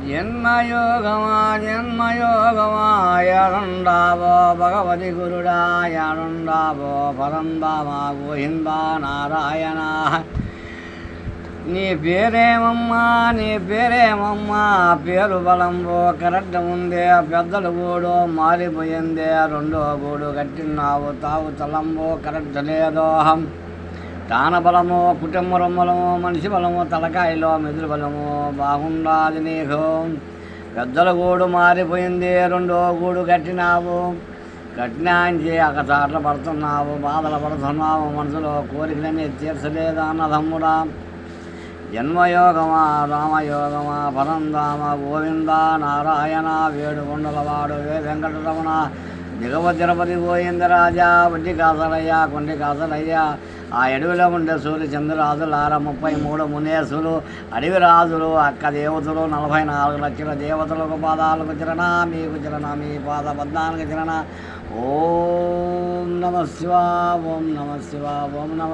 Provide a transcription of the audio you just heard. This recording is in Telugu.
జన్మయోగమా జన్మయోగమా యాడుండావో భగవతి గురుడా యాడుండావో పరందామా గోహిందా నారాయణ. నీ పేరేమమ్మా నీ పేరేమమ్మా పేరు బలంబో కరెక్ట్ ఉందే పెద్దలు గూడు మారిపోయిందే రెండో గూడు కట్టినావు తావు తలంబో కరెక్ట్ లేదోహం. తాన బలము కుటుంబ బలము మనిషి బలము తలకాయలో మెదులు బలము బాగుండాలి నీకు. పెద్దల గూడు మారిపోయింది రెండో గూడు కట్టినావు కట్టినాంచి అకసార్లు పడుతున్నావు బాధలు పడుతున్నావు మనసులో కోరికలని తీర్చలేదు అన్నదమ్ముడా. జన్మయోగమా రామయోగమా పరందామ గోవింద నారాయణ వేడుకొండలవాడు వెంకటరమణ దిగవ తిరుపతి గోవిందరాజా వడ్డీ కాసలయ్యా కొండి కాసలయ్యా. ఆ అడవిలో ఉండే సూర్య చంద్రరాజులార 33 మునేసులు అడవి రాజులు అక్క దేవతలు 44 లక్షల దేవతలకు పాదాలకు చిరణ మీకు చిరణ మీ పాద పద్నాలుగు చిరణ. ఓం నమ శివా ఓం నమ శివా ఓం నమ